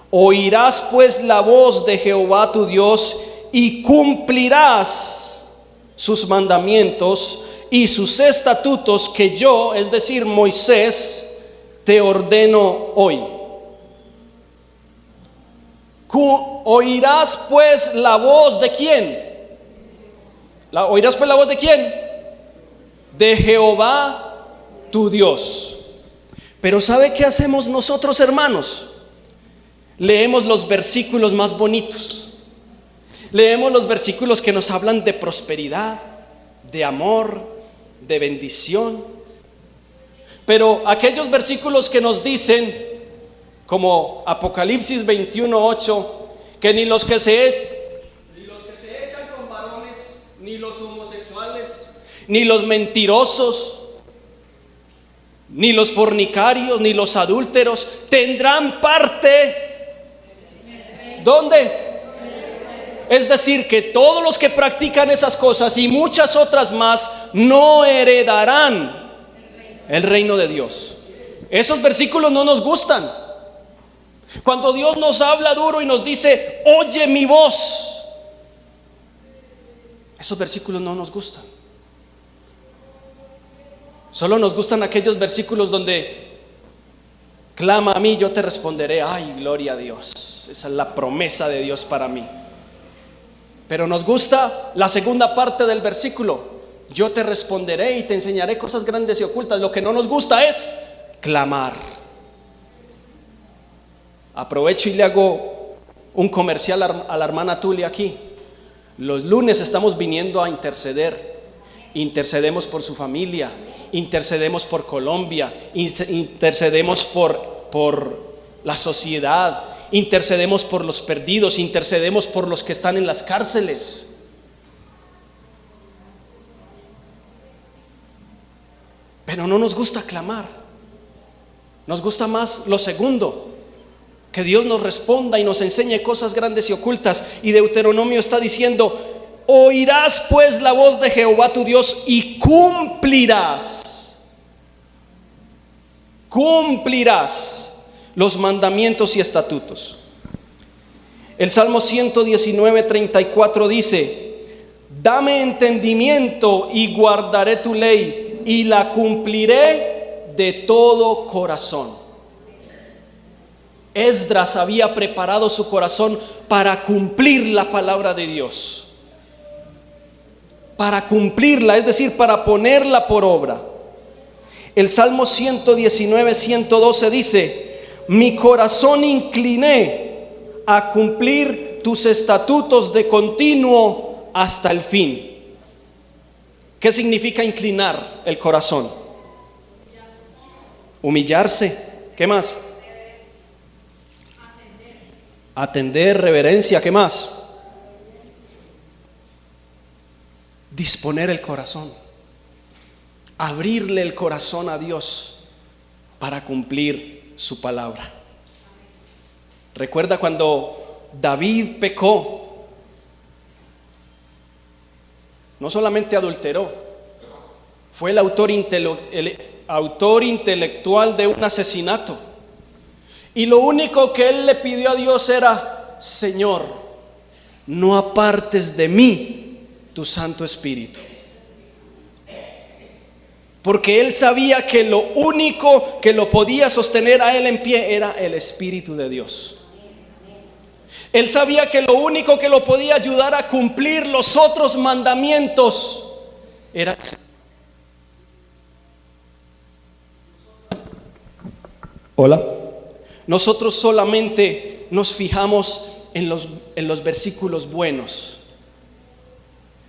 oirás pues la voz de Jehová tu Dios y cumplirás sus mandamientos y sus estatutos que yo, es decir, Moisés, te ordeno hoy. Oirás pues la voz de ¿quién? ¿Oirás pues la voz de quién? De Jehová tu Dios. Pero ¿sabe qué hacemos nosotros, hermanos? Leemos los versículos más bonitos. Leemos los versículos que nos hablan de prosperidad, de amor, de bendición. Pero aquellos versículos que nos dicen, como Apocalipsis 21:8, que ni los que se echan con varones, ni los homosexuales, ni los mentirosos, ni los fornicarios, ni los adúlteros tendrán parte. ¿Dónde? Es decir, que todos los que practican esas cosas y muchas otras más no heredarán el reino de Dios. Esos versículos no nos gustan. Cuando Dios nos habla duro y nos dice, oye mi voz, esos versículos no nos gustan. Solo nos gustan aquellos versículos donde clama a mí, yo te responderé. Ay, gloria a Dios. Esa es la promesa de Dios para mí. Pero nos gusta la segunda parte del versículo: yo te responderé y te enseñaré cosas grandes y ocultas. Lo que no nos gusta es clamar. Aprovecho y le hago un comercial a la hermana Tulia aquí. Los lunes estamos viniendo a interceder. Intercedemos por su familia, intercedemos por Colombia, intercedemos por la sociedad, intercedemos por los perdidos, intercedemos por los que están en las cárceles. Pero no nos gusta clamar. Nos gusta más lo segundo, que Dios nos responda y nos enseñe cosas grandes y ocultas. Y Deuteronomio está diciendo: oirás pues la voz de Jehová tu Dios y cumplirás los mandamientos y estatutos. El Salmo 119:34 dice: dame entendimiento y guardaré tu ley y la cumpliré de todo corazón. Esdras había preparado su corazón para cumplir la palabra de Dios, para cumplirla, es decir, para ponerla por obra. El Salmo 119:112 dice: mi corazón incliné a cumplir tus estatutos de continuo hasta el fin. ¿Qué significa inclinar el corazón? Humillarse. ¿Qué más? Atender, reverencia. ¿Qué más? Disponer el corazón, abrirle el corazón a Dios para cumplir su palabra. Recuerda cuando David pecó, no solamente adulteró, fue el autor intelectual de un asesinato. Y lo único que él le pidió a Dios era: Señor, no apartes de mí tu Santo Espíritu. Porque él sabía que lo único que lo podía sostener a él en pie era el Espíritu de Dios. Él sabía que lo único que lo podía ayudar a cumplir los otros mandamientos era... Hola. Nosotros solamente nos fijamos en los versículos buenos,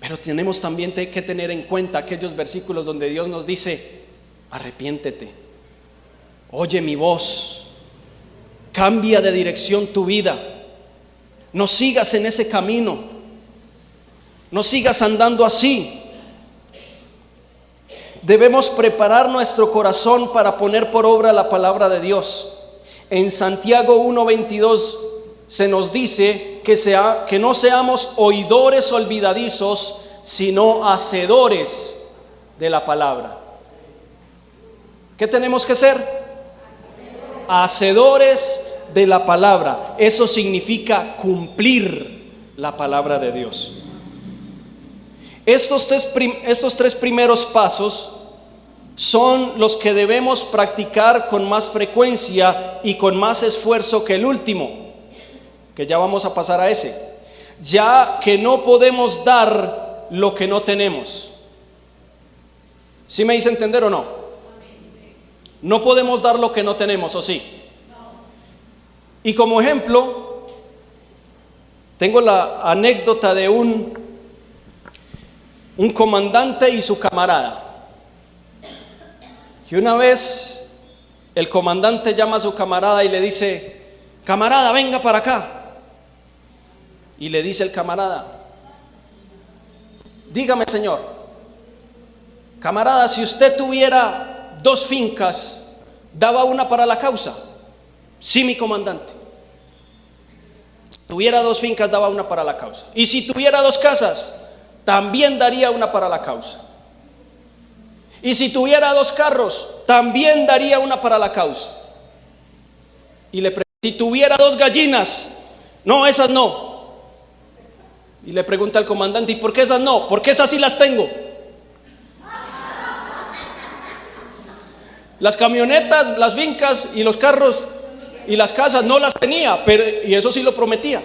pero tenemos también que tener en cuenta aquellos versículos donde Dios nos dice: arrepiéntete, oye mi voz, cambia de dirección tu vida, no sigas en ese camino, no sigas andando así. Debemos preparar nuestro corazón para poner por obra la palabra de Dios. En Santiago 1:22 se nos dice que no seamos oidores olvidadizos, sino hacedores de la palabra. ¿Qué tenemos que ser? Hacedores de la palabra. Eso significa cumplir la palabra de Dios. Estos tres primeros pasos son los que debemos practicar con más frecuencia y con más esfuerzo que el último, que ya vamos a pasar a ese, ya que no podemos dar lo que no tenemos. ¿Sí me hice entender o no? No podemos dar lo que no tenemos, ¿o sí? Y como ejemplo, tengo la anécdota de un comandante y su camarada. Y una vez el comandante llama a su camarada y le dice: camarada, venga para acá. Y le dice el camarada: dígame, señor. Camarada, si usted tuviera 2 fincas, ¿daba una para la causa? Sí, mi comandante. Tuviera 2 fincas, daba una para la causa. Y si tuviera 2 casas, también daría una para la causa. Y si tuviera 2 carros, también daría una para la causa. Y le pregunta, si tuviera 2 gallinas, no, esas no. Y le pregunta al comandante, ¿y por qué esas no? Porque esas sí las tengo. Las camionetas, las fincas y los carros y las casas no las tenía, y eso sí lo prometía.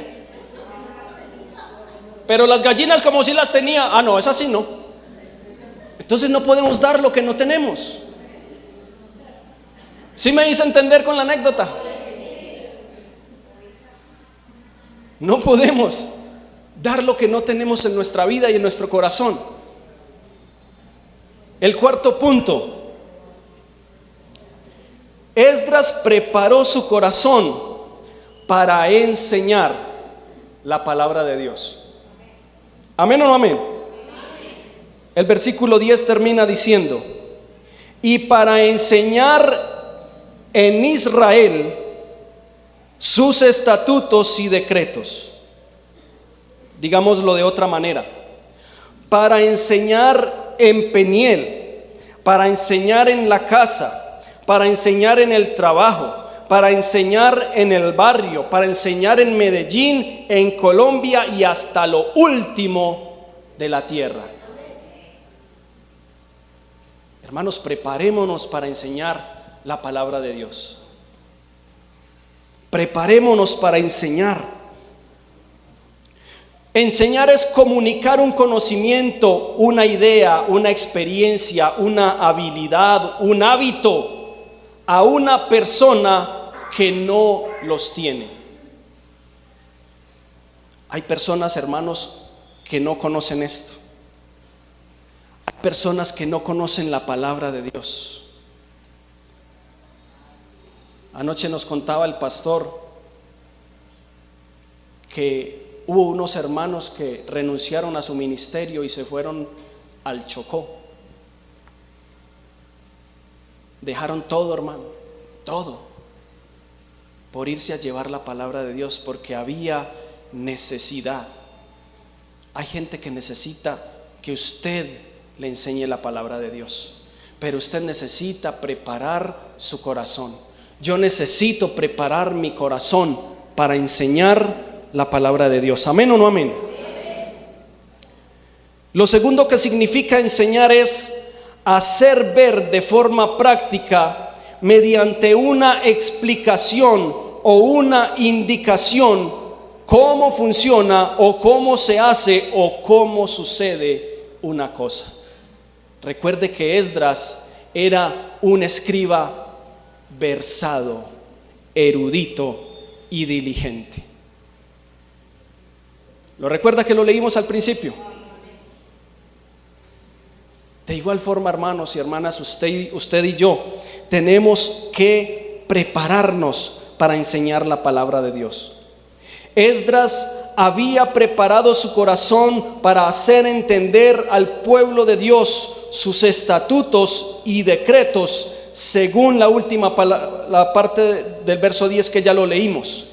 Pero las gallinas como sí las tenía, no, esas sí no. Entonces no podemos dar lo que no tenemos. ¿Sí me hice entender con la anécdota? No podemos dar lo que no tenemos en nuestra vida y en nuestro corazón. El cuarto punto. Esdras preparó su corazón para enseñar la palabra de Dios. ¿Amén o no amén? El versículo 10 termina diciendo: y para enseñar en Israel sus estatutos y decretos. Digámoslo de otra manera, para enseñar en Peniel, para enseñar en la casa, para enseñar en el trabajo, para enseñar en el barrio, para enseñar en Medellín, en Colombia y hasta lo último de la tierra. Hermanos, preparémonos para enseñar la palabra de Dios. Preparémonos para enseñar. Enseñar es comunicar un conocimiento, una idea, una experiencia, una habilidad, un hábito a una persona que no los tiene. Hay personas, hermanos, que no conocen esto. Hay personas que no conocen la palabra de Dios. Anoche nos contaba el pastor que hubo unos hermanos que renunciaron a su ministerio y se fueron al Chocó. Dejaron todo, hermano, todo, por irse a llevar la palabra de Dios, porque había necesidad. Hay gente que necesita que usted le enseñe la palabra de Dios, pero usted necesita preparar su corazón. Yo necesito preparar mi corazón para enseñar la palabra de Dios. ¿Amén o no amén? Lo segundo que significa enseñar es hacer ver de forma práctica mediante una explicación o una indicación cómo funciona o cómo se hace o cómo sucede una cosa. Recuerde que Esdras era un escriba versado, erudito y diligente. ¿Lo recuerda que lo leímos al principio? De igual forma, hermanos y hermanas, usted y yo tenemos que prepararnos para enseñar la palabra de Dios. Esdras había preparado su corazón para hacer entender al pueblo de Dios sus estatutos y decretos, según la última la parte del verso 10 que ya lo leímos.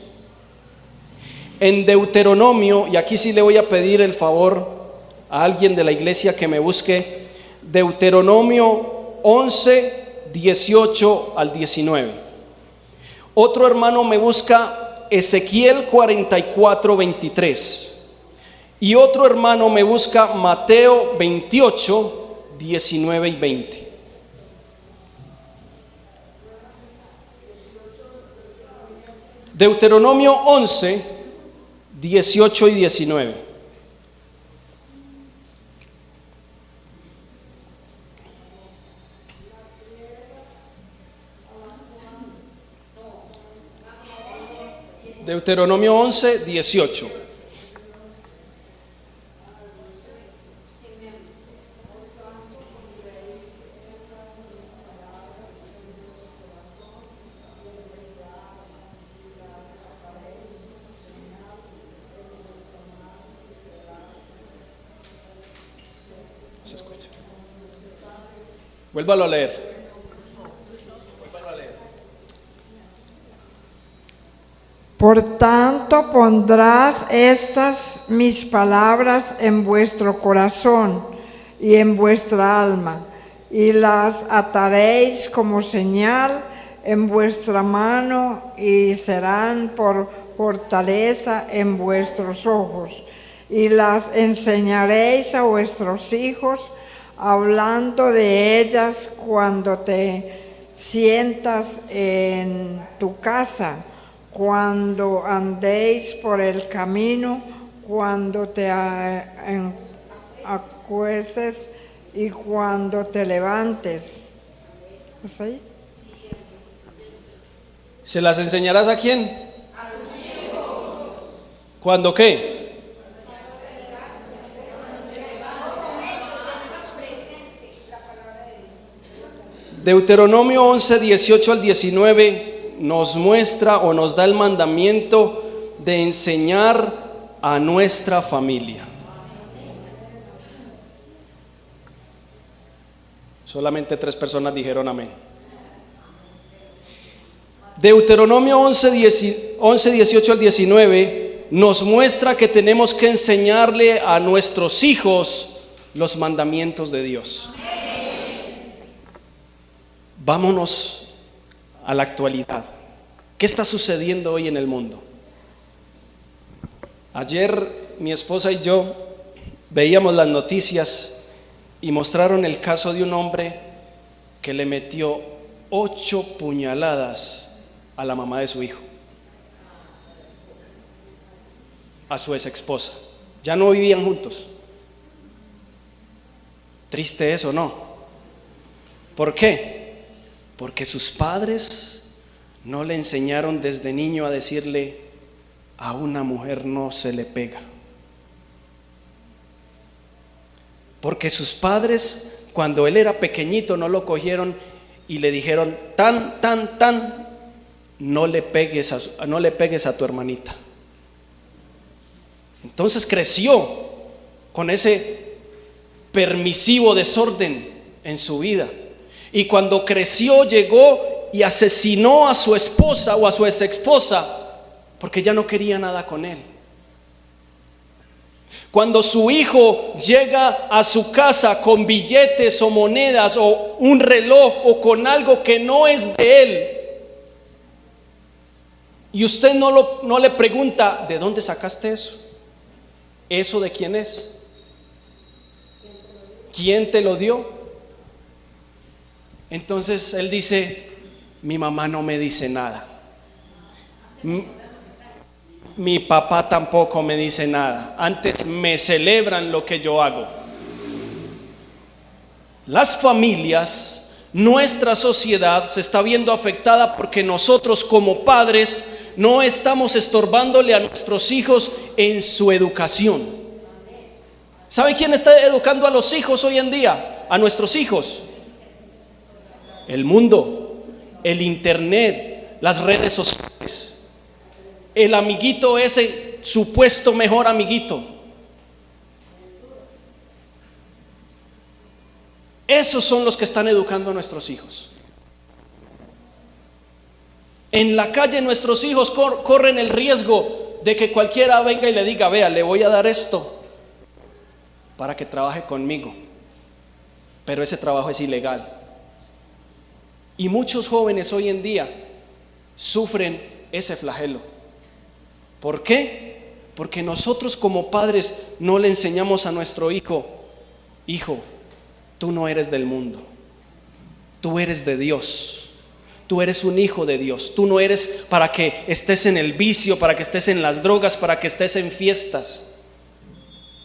En Deuteronomio, y aquí sí le voy a pedir el favor a alguien de la iglesia que me busque Deuteronomio 11, 18 al 19. Otro hermano me busca Ezequiel 44, 23. Y otro hermano me busca Mateo 28, 19 y 20. Deuteronomio 11, 18 y 19. Deuteronomio 11, 18. Se escucha. Vuélvalo a leer. Por tanto, pondrás estas mis palabras en vuestro corazón y en vuestra alma, y las ataréis como señal en vuestra mano, y serán por fortaleza en vuestros ojos. Y las enseñaréis a vuestros hijos, hablando de ellas cuando te sientas en tu casa, cuando andéis por el camino, cuando te acuestes y cuando te levantes. ¿Está ahí? ¿Se las enseñarás a quién? A tus hijos. ¿Cuándo qué? Deuteronomio 11, 18 al 19 nos muestra o nos da el mandamiento de enseñar a nuestra familia. Solamente 3 personas dijeron amén. Deuteronomio 11, 18 al 19 nos muestra que tenemos que enseñarle a nuestros hijos los mandamientos de Dios. Vámonos a la actualidad. ¿Qué está sucediendo hoy en el mundo? Ayer mi esposa y yo veíamos las noticias y mostraron el caso de un hombre que le metió 8 puñaladas a la mamá de su hijo, a su ex esposa. Ya no vivían juntos. Triste eso, ¿no? ¿Por qué? Porque sus padres no le enseñaron desde niño a decirle: a una mujer no se le pega. Porque sus padres, cuando él era pequeñito, no lo cogieron y le dijeron: no le pegues a tu hermanita. Entonces creció con ese permisivo desorden en su vida. Y cuando creció, llegó y asesinó a su esposa o a su ex esposa porque ya no quería nada con él. Cuando su hijo llega a su casa con billetes o monedas o un reloj o con algo que no es de él, y usted no le pregunta: ¿de dónde sacaste eso? ¿Eso de quién es? ¿Quién te lo dio? Entonces él dice: mi mamá no me dice nada, mi papá tampoco me dice nada, antes me celebran lo que yo hago. Las familias, nuestra sociedad se está viendo afectada porque nosotros como padres no estamos estorbándole a nuestros hijos en su educación. ¿Sabe quién está educando a los hijos hoy en día? A nuestros hijos. El mundo, el internet, las redes sociales, el amiguito ese, supuesto mejor amiguito. Esos son los que están educando a nuestros hijos. En la calle nuestros hijos corren el riesgo de que cualquiera venga y le diga: vea, le voy a dar esto para que trabaje conmigo, pero ese trabajo es ilegal. Y muchos jóvenes hoy en día sufren ese flagelo. ¿Por qué? Porque nosotros como padres no le enseñamos a nuestro hijo: hijo, tú no eres del mundo, tú eres de Dios, tú eres un hijo de Dios, tú no eres para que estés en el vicio, para que estés en las drogas, para que estés en fiestas,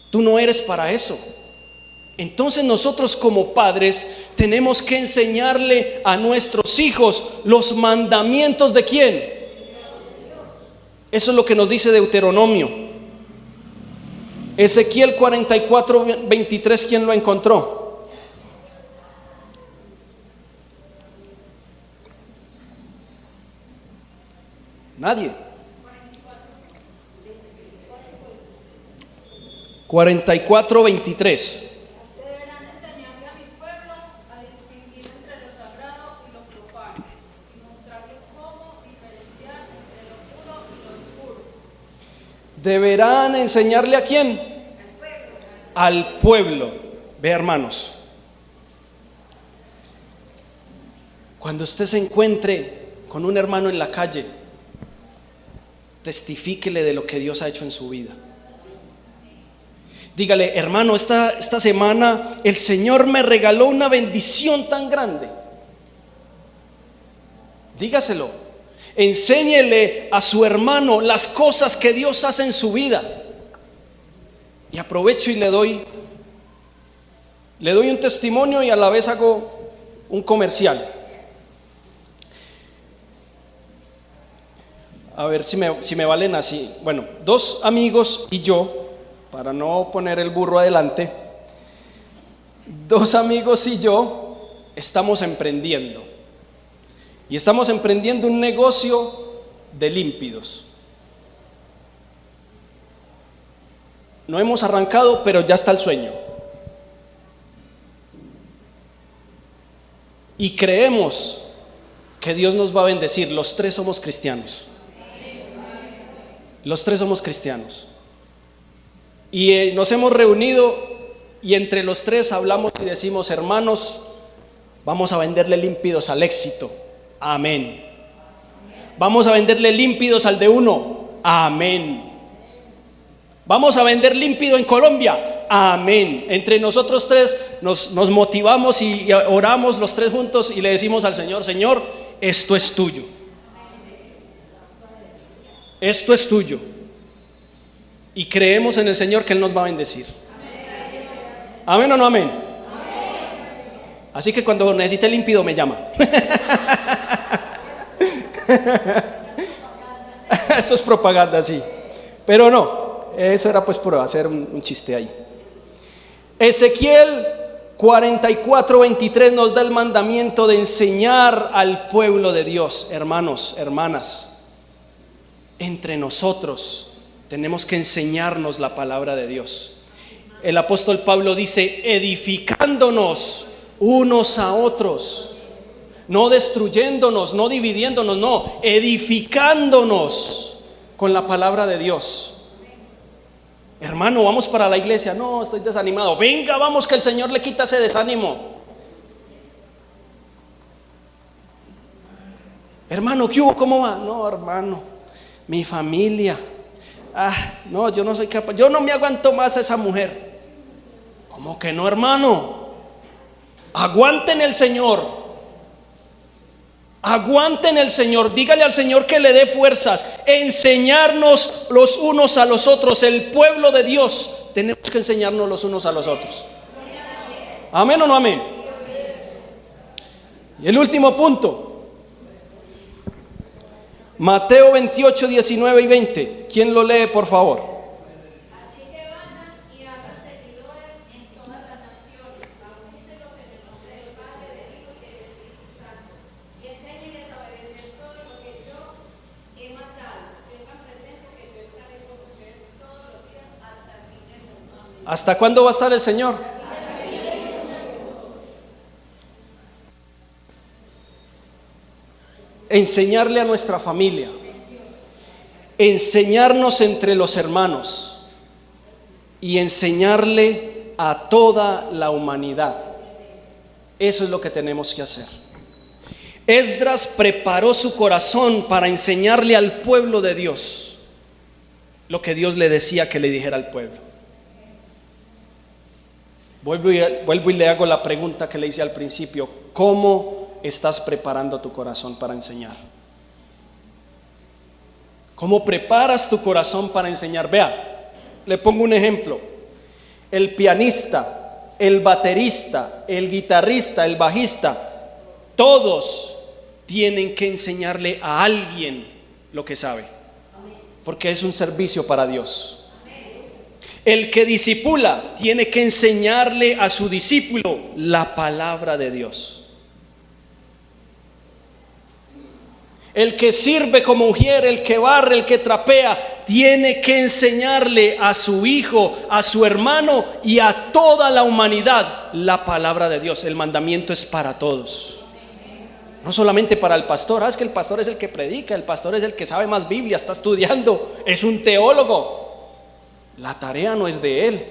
tú no eres para eso. Entonces nosotros como padres tenemos que enseñarle a nuestros hijos los mandamientos de ¿quién? Eso es lo que nos dice Deuteronomio. Ezequiel 44, 23, ¿quién lo encontró? Nadie. 44, 23. Deberán enseñarle a mi pueblo a distinguir entre lo sagrado y lo profano, y mostrarle cómo diferenciar entre lo puro y lo impuro. Deberán enseñarle ¿a quién? Al pueblo. Ve, hermanos, cuando usted se encuentre con un hermano en la calle, testifíquele de lo que Dios ha hecho en su vida. Dígale: hermano, esta semana el Señor me regaló una bendición tan grande. Dígaselo. Enséñele a su hermano las cosas que Dios hace en su vida. Y aprovecho y le doy un testimonio y a la vez hago un comercial. A ver si me valen así. Bueno, 2 amigos y yo, para no poner el burro adelante, 2 amigos y yo estamos emprendiendo. Y estamos emprendiendo un negocio de límpidos. No hemos arrancado, pero ya está el sueño. Y creemos que Dios nos va a bendecir. Los 3 somos cristianos. Los 3 somos cristianos. Y nos hemos reunido y entre los 3 hablamos y decimos: hermanos, vamos a venderle límpidos al éxito. Amén. Vamos a venderle límpidos al de 1. Amén. Vamos a vender límpido en Colombia. Amén. Entre nosotros 3 nos motivamos y oramos los 3 juntos y le decimos al Señor: Señor, esto es tuyo. Esto es tuyo. Y creemos en el Señor que Él nos va a bendecir. ¿Amén o no amén? Así que cuando necesite límpido me llama. Esto es propaganda, sí. Pero no, eso era pues por hacer un chiste ahí. Ezequiel 44:23 nos da el mandamiento de enseñar al pueblo de Dios. Hermanos, hermanas, entre nosotros tenemos que enseñarnos la palabra de Dios. El apóstol Pablo dice: edificándonos unos a otros, no destruyéndonos, no dividiéndonos, no, edificándonos con la palabra de Dios. Hermano, vamos para la iglesia. No, estoy desanimado. Venga, vamos, que el Señor le quita ese desánimo. Hermano, ¿qué hubo? ¿Cómo va? No, hermano, mi familia. No, yo no soy capaz. Yo no me aguanto más a esa mujer. ¿Cómo que no, hermano? Aguanten el Señor. Aguanten el Señor. Dígale al Señor que le dé fuerzas. Enseñarnos los unos a los otros. El pueblo de Dios tenemos que enseñarnos los unos a los otros. ¿Amén o no amén? Y el último punto, Mateo 28, 19 y 20. ¿Quién lo lee, por favor? ¿Hasta cuándo va a estar el Señor? Enseñarle a nuestra familia, enseñarnos entre los hermanos y enseñarle a toda la humanidad. Eso es lo que tenemos que hacer. Esdras preparó su corazón para enseñarle al pueblo de Dios lo que Dios le decía que le dijera al pueblo. Vuelvo y le hago la pregunta que le hice al principio: ¿cómo estás preparando tu corazón para enseñar? ¿Cómo preparas tu corazón para enseñar? Vea, le pongo un ejemplo. El pianista, el baterista, el guitarrista, el bajista, todos tienen que enseñarle a alguien lo que sabe, porque es un servicio para Dios. El que discipula tiene que enseñarle a su discípulo la palabra de Dios. El que sirve como mujer, el que barre, el que trapea, tiene que enseñarle a su hijo, a su hermano y a toda la humanidad la palabra de Dios. El mandamiento es para todos, no solamente para el pastor. Es que el pastor es el que predica, el pastor es el que sabe más Biblia, está estudiando, es un teólogo. La tarea no es de Él.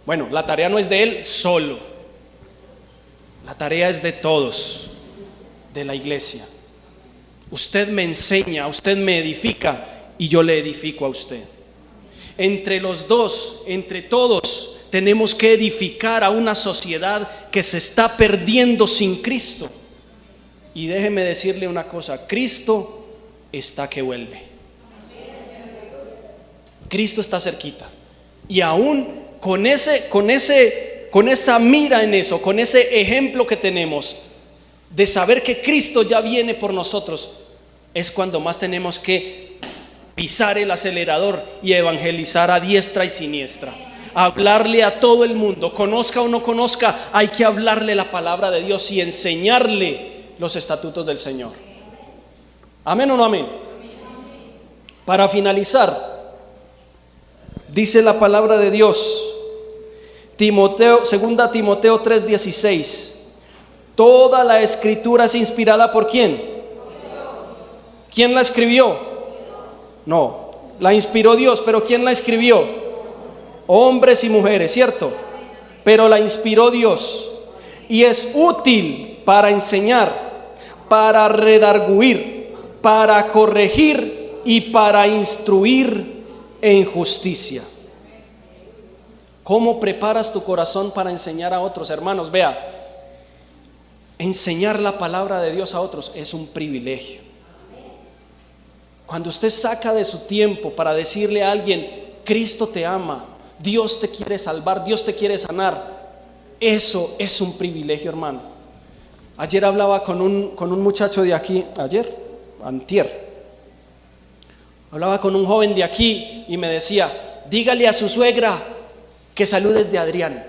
Bueno, la tarea no es de Él solo. La tarea es de todos, de la iglesia. Usted me enseña, usted me edifica y yo le edifico a usted. Entre los dos, entre todos, tenemos que edificar a una sociedad que se está perdiendo sin Cristo. Y déjeme decirle una cosa, Cristo está que vuelve. Cristo está cerquita. Y aún con esa mira en eso, con ese ejemplo que tenemos de saber que Cristo ya viene por nosotros, es cuando más tenemos que pisar el acelerador y evangelizar a diestra y siniestra. Hablarle a todo el mundo, conozca o no conozca, hay que hablarle la palabra de Dios y enseñarle los estatutos del Señor. ¿Amén o no amén? Para finalizar, dice la palabra de Dios, segunda Timoteo 3:16, toda la escritura es inspirada ¿por quién? ¿Quién la escribió? No, la inspiró Dios, pero ¿quién la escribió? Hombres y mujeres, ¿cierto? Pero la inspiró Dios y es útil para enseñar, para redarguir, para corregir y para instruir en justicia. ¿Cómo preparas tu corazón para enseñar a otros? Hermanos, vea, enseñar la palabra de Dios a otros es un privilegio. Cuando usted saca de su tiempo para decirle a alguien, Cristo te ama, Dios te quiere salvar, Dios te quiere sanar, eso es un privilegio, hermano. Ayer hablaba con un muchacho de aquí, antier, hablaba con un joven de aquí y me decía, dígale a su suegra que saludes de Adrián,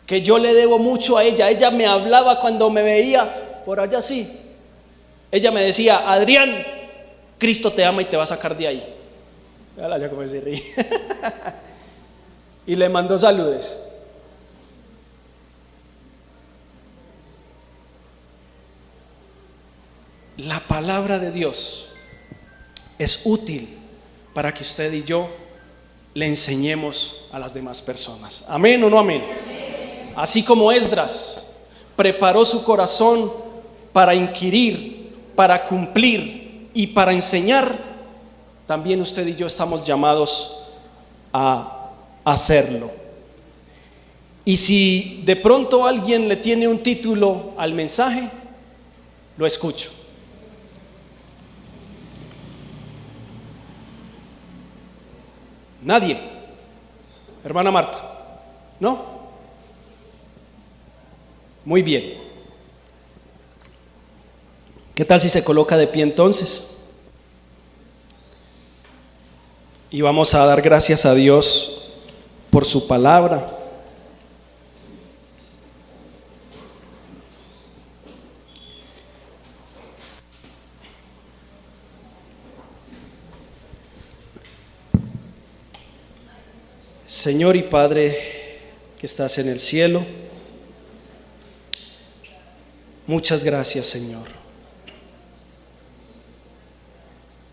que yo le debo mucho a ella. Ella me hablaba cuando me veía por allá así, ella me decía, Adrián, Cristo te ama y te va a sacar de ahí. Ya como se ríe. Y le mandó saludes. La palabra de Dios es útil para que usted y yo le enseñemos a las demás personas. ¿Amén o no amén? Así como Esdras preparó su corazón para inquirir, para cumplir y para enseñar, también usted y yo estamos llamados a hacerlo. Y si de pronto alguien le tiene un título al mensaje, lo escucho. Nadie. Hermana Marta, ¿no? Muy bien. ¿Qué tal si se coloca de pie entonces? Y vamos a dar gracias a Dios por su palabra. Señor y Padre que estás en el cielo, muchas gracias, Señor.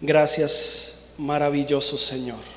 Gracias, maravilloso Señor.